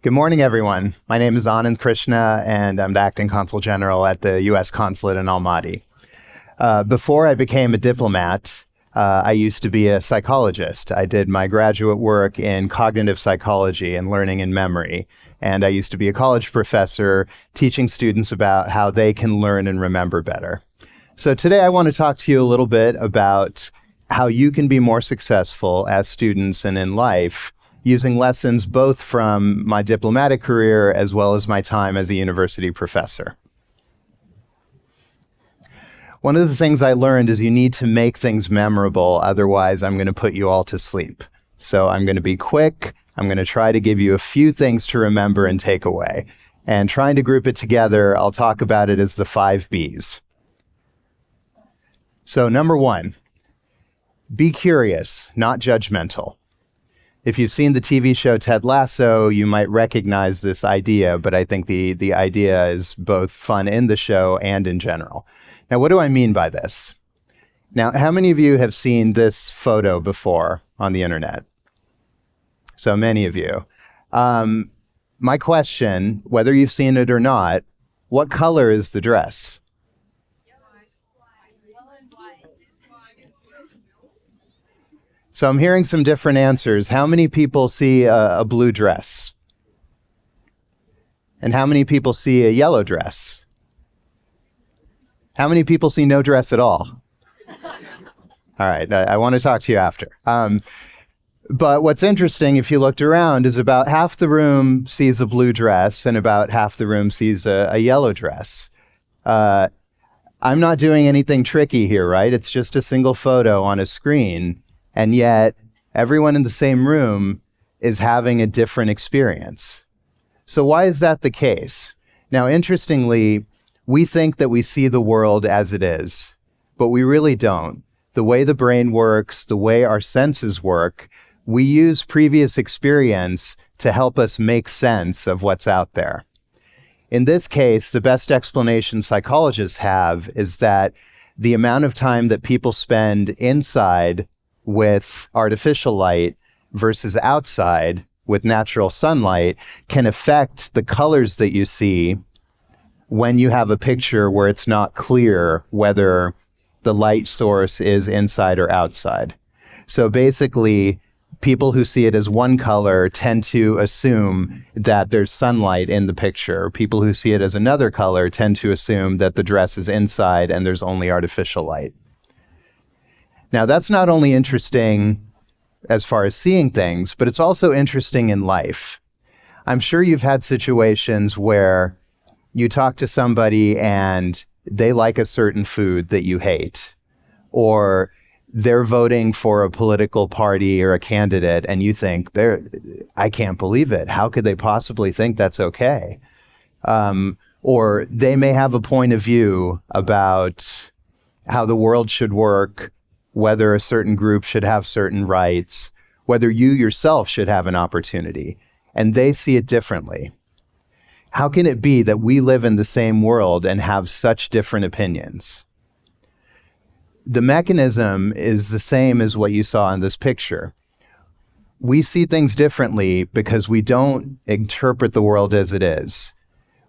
Good morning, everyone. My name is Anand Krishna, and I'm the Acting Consul General at the U.S. Consulate in Almaty. Before I became a diplomat, I used to be a psychologist. I did my graduate work in cognitive psychology and learning and memory. And I used to be a college professor teaching students about how they can learn and remember better. So today I want to talk to you a little bit about how you can be more successful as students and in life using lessons both from my diplomatic career as well as my time as a university professor. One of the things I learned is you need to make things memorable, otherwise I'm going to put you all to sleep. So I'm going to be quick. I'm going to try to give you a few things to remember and take away. And trying to group it together, I'll talk about it as the 5 Bs. So number 1, be curious, not judgmental. If you've seen the TV show Ted Lasso, you might recognize this idea, but I think the idea is both fun in the show and in general. Now, what do I mean by this? Now, how many of you have seen this photo before on the internet? So many of you. My question, whether you've seen it or not, what color is the dress? So I'm hearing some different answers. How many people see a blue dress? And how many people see a yellow dress? How many people see no dress at all? All right, I want to talk to you after. But what's interesting, if you looked around, is about half the room sees a blue dress and about half the room sees a yellow dress. I'm not doing anything tricky here, right? It's just a single photo on a screen. And yet, everyone in the same room is having a different experience. So why is that the case? Now, interestingly, we think that we see the world as it is, but we really don't. The way the brain works, the way our senses work, we use previous experience to help us make sense of what's out there. In this case, the best explanation psychologists have is that the amount of time that people spend inside with artificial light versus outside with natural sunlight can affect the colors that you see when you have a picture where it's not clear whether the light source is inside or outside. So basically, people who see it as one color tend to assume that there's sunlight in the picture. People who see it as another color tend to assume that the dress is inside and there's only artificial light. Now, that's not only interesting as far as seeing things, but it's also interesting in life. I'm sure you've had situations where you talk to somebody and they like a certain food that you hate, or they're voting for a political party or a candidate and you think, I can't believe it. How could they possibly think that's okay? Or they may have a point of view about how the world should work, whether a certain group should have certain rights, whether you yourself should have an opportunity, and they see it differently. How can it be that we live in the same world and have such different opinions? The mechanism is the same as what you saw in this picture. We see things differently because we don't interpret the world as it is.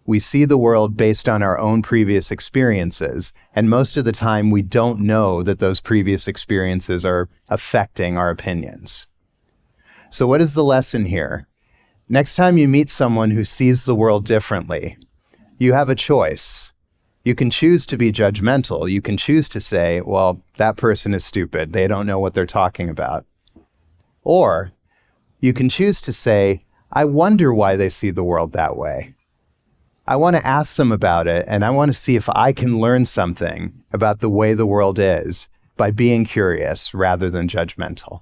We see the world based on our own previous experiences, and most of the time we don't know that those previous experiences are affecting our opinions. So what is the lesson here? Next time you meet someone who sees the world differently, you have a choice. You can choose to be judgmental. You can choose to say, well, that person is stupid. They don't know what they're talking about. Or you can choose to say, I wonder why they see the world that way. I want to ask them about it, and I want to see if I can learn something about the way the world is by being curious rather than judgmental.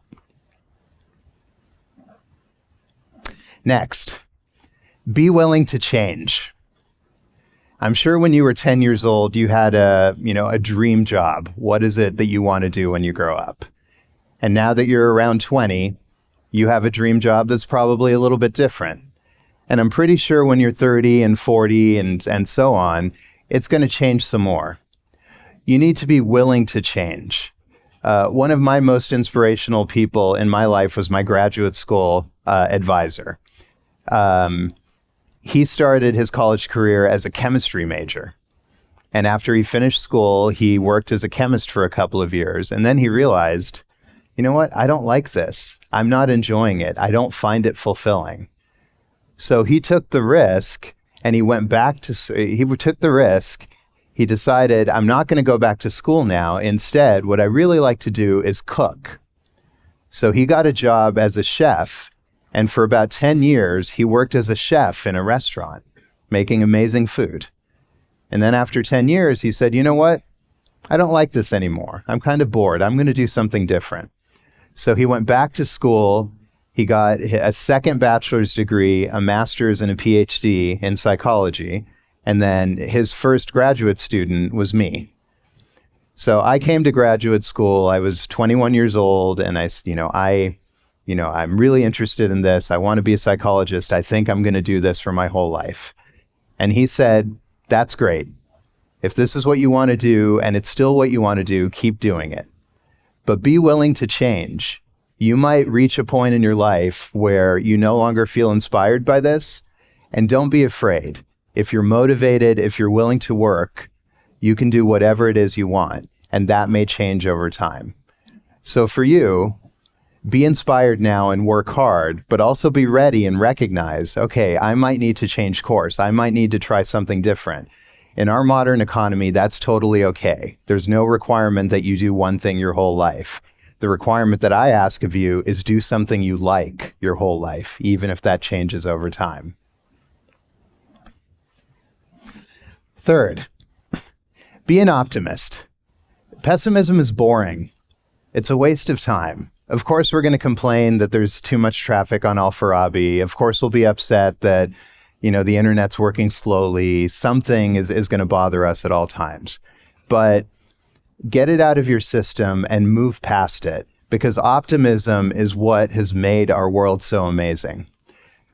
Next, be willing to change. I'm sure when you were 10 years old, you had a dream job. What is it that you want to do when you grow up? And now that you're around 20, you have a dream job that's probably a little bit different. And I'm pretty sure when you're 30 and 40 and so on, it's going to change some more. You need to be willing to change. One of my most inspirational people in my life was my graduate school advisor. he started his college career as a chemistry major. And after he finished school, he worked as a chemist for a couple of years. And then he realized, you know what? I don't like this. I'm not enjoying it. I don't find it fulfilling. So he took the risk and he went back to, he took the risk. He decided, I'm not going to go back to school now. Instead, what I really like to do is cook. So he got a job as a chef. And for about 10 years, he worked as a chef in a restaurant, making amazing food. And then after 10 years, he said, you know what? I don't like this anymore. I'm kind of bored. I'm going to do something different. So he went back to school. He got a second bachelor's degree, a master's, and a PhD in psychology. And then his first graduate student was me. So I came to graduate school. I was 21 years old, and I'm really interested in this. I want to be a psychologist. I think I'm going to do this for my whole life. And he said, that's great. If this is what you want to do and it's still what you want to do, keep doing it. But be willing to change. You might reach a point in your life where you no longer feel inspired by this, and don't be afraid. If you're motivated, if you're willing to work, you can do whatever it is you want, and that may change over time. So for you, be inspired now and work hard, but also be ready and recognize, okay, I might need to change course. I might need to try something different. In our modern economy, that's totally okay. There's no requirement that you do one thing your whole life. The requirement that I ask of you is do something you like your whole life, even if that changes over time. Third, be an optimist. Pessimism is boring. It's a waste of time. Of course, we're going to complain that there's too much traffic on Al-Farabi. Of course, we'll be upset that, the internet's working slowly. Something is going to bother us at all times. But get it out of your system and move past it, because optimism is what has made our world so amazing.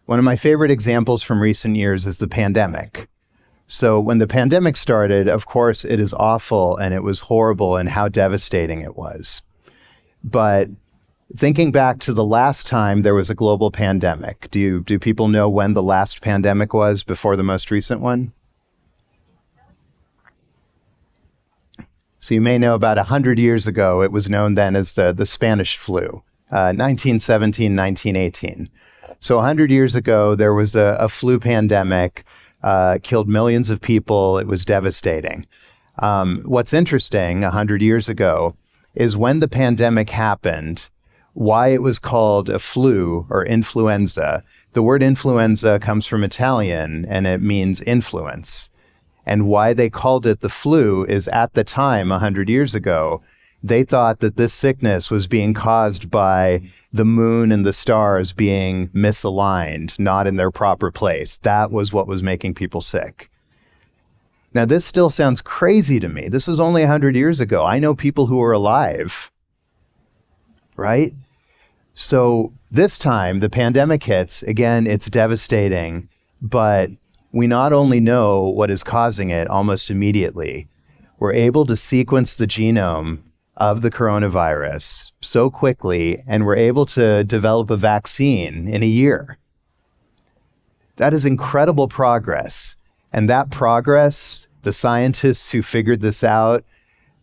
One of my favorite examples from recent years is the pandemic. So when the pandemic started, of course, it is awful and it was horrible and how devastating it was. But thinking back to the last time there was a global pandemic, do people know when the last pandemic was before the most recent one? So you may know about 100 years ago, it was known then as the Spanish flu, 1917, 1918. So 100 years ago, there was a flu pandemic, killed millions of people. It was devastating. What's interesting, 100 years ago, is when the pandemic happened, why it was called a flu or influenza. The word influenza comes from Italian and it means influence. And why they called it the flu is at the time, 100 years ago, they thought that this sickness was being caused by the moon and the stars being misaligned, not in their proper place. That was what was making people sick. Now, this still sounds crazy to me. This was only 100 years ago. I know people who are alive, right? So this time, the pandemic hits. Again, it's devastating, but we not only know what is causing it almost immediately, we're able to sequence the genome of the coronavirus so quickly, and we're able to develop a vaccine in a year. That is incredible progress. And that progress, the scientists who figured this out,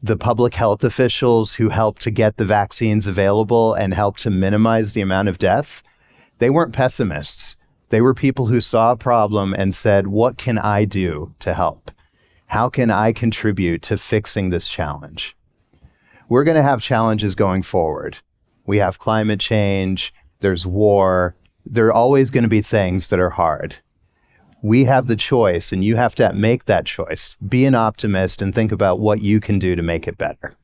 the public health officials who helped to get the vaccines available and helped to minimize the amount of death, they weren't pessimists. They were people who saw a problem and said, what can I do to help? How can I contribute to fixing this challenge? We're going to have challenges going forward. We have climate change, there's war, there are always going to be things that are hard. We have the choice, and you have to make that choice. Be an optimist and think about what you can do to make it better.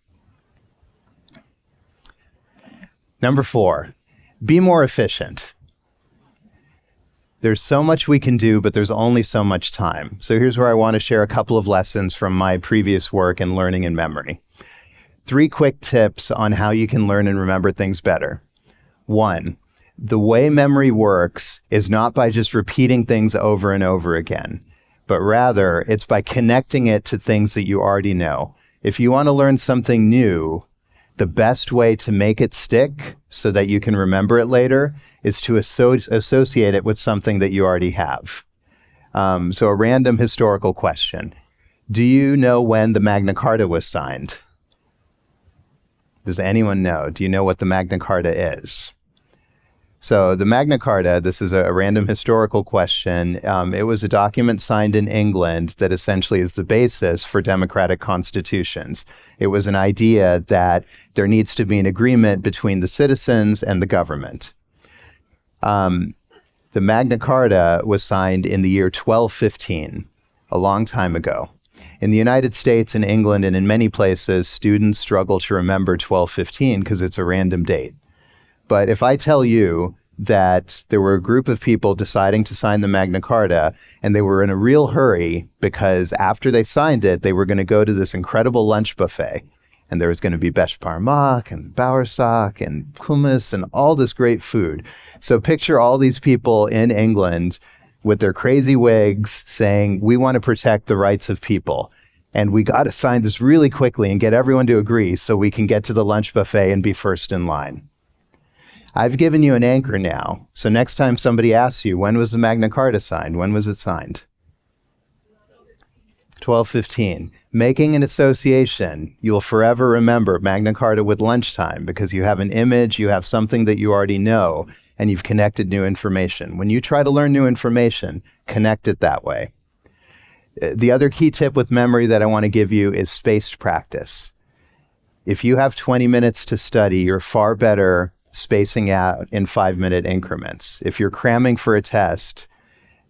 Number 4, be more efficient. There's so much we can do, but there's only so much time. So here's where I want to share a couple of lessons from my previous work in learning and memory. 3 quick tips on how you can learn and remember things better. 1, the way memory works is not by just repeating things over and over again, but rather it's by connecting it to things that you already know. If you want to learn something new, the best way to make it stick so that you can remember it later is to associate it with something that you already have. So a random historical question. Do you know when the Magna Carta was signed? Does anyone know? Do you know what the Magna Carta is? So the Magna Carta, this is a random historical question. It was a document signed in England that essentially is the basis for democratic constitutions. It was an idea that there needs to be an agreement between the citizens and the government. The Magna Carta was signed in the year 1215, a long time ago. In the United States, in England, and in many places, students struggle to remember 1215 because it's a random date. But if I tell you that there were a group of people deciding to sign the Magna Carta, and they were in a real hurry because after they signed it, they were going to go to this incredible lunch buffet, and there was going to be besh parmak and bowersock and hummus and all this great food. So picture all these people in England with their crazy wigs saying, we want to protect the rights of people. And we got to sign this really quickly and get everyone to agree so we can get to the lunch buffet and be first in line. I've given you an anchor now. So next time somebody asks you, when was the Magna Carta signed? When was it signed? 1215. Making an association, you'll forever remember Magna Carta with lunchtime because you have an image, you have something that you already know, and you've connected new information. When you try to learn new information, connect it that way. The other key tip with memory that I want to give you is spaced practice. If you have 20 minutes to study, you're far better spacing out in 5-minute increments. If you're cramming for a test,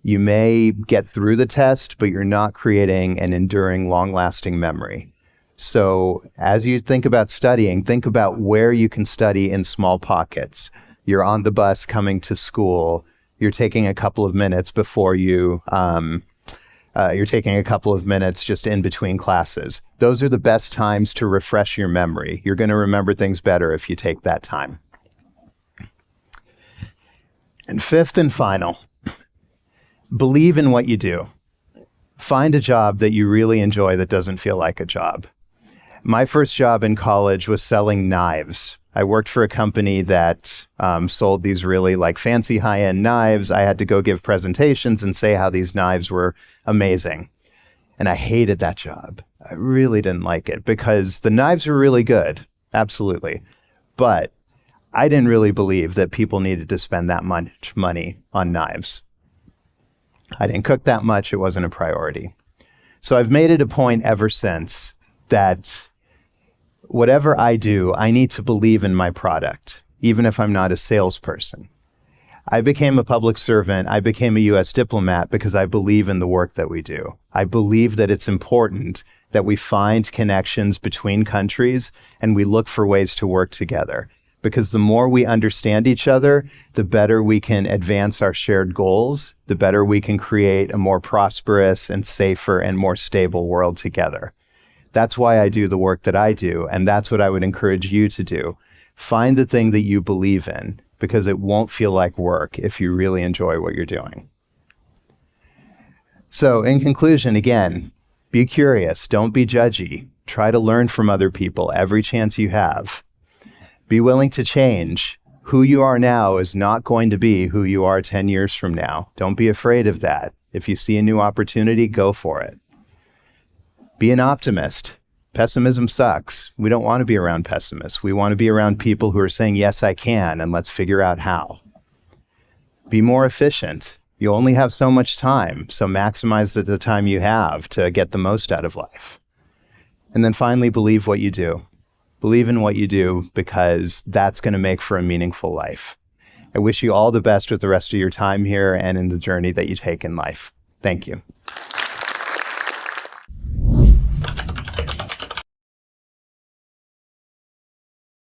you may get through the test, but you're not creating an enduring, long-lasting memory. So as you think about studying, think about where you can study in small pockets. You're on the bus coming to school. You're taking a couple of minutes before you're taking a couple of minutes just in between classes. Those are the best times to refresh your memory. You're going to remember things better if you take that time. And fifth and final, believe in what you do. Find a job that you really enjoy that doesn't feel like a job. My first job in college was selling knives. I worked for a company that sold these really fancy high-end knives. I had to go give presentations and say how these knives were amazing. And I hated that job. I really didn't like it because the knives were really good, absolutely. But I didn't really believe that people needed to spend that much money on knives. I didn't cook that much. It wasn't a priority. So I've made it a point ever since that whatever I do, I need to believe in my product, even if I'm not a salesperson. I became a public servant. I became a U.S. diplomat because I believe in the work that we do. I believe that it's important that we find connections between countries and we look for ways to work together. Because the more we understand each other, the better we can advance our shared goals, the better we can create a more prosperous and safer and more stable world together. That's why I do the work that I do, and that's what I would encourage you to do. Find the thing that you believe in, because it won't feel like work if you really enjoy what you're doing. So in conclusion, again, be curious, don't be judgy. Try to learn from other people every chance you have. Be willing to change. Who you are now is not going to be who you are 10 years from now. Don't be afraid of that. If you see a new opportunity, go for it. Be an optimist. Pessimism sucks. We don't want to be around pessimists. We want to be around people who are saying, yes, I can, and let's figure out how. Be more efficient. You only have so much time, so maximize the time you have to get the most out of life. And then finally, believe what you do. Believe in what you do because that's going to make for a meaningful life. I wish you all the best with the rest of your time here and in the journey that you take in life. Thank you.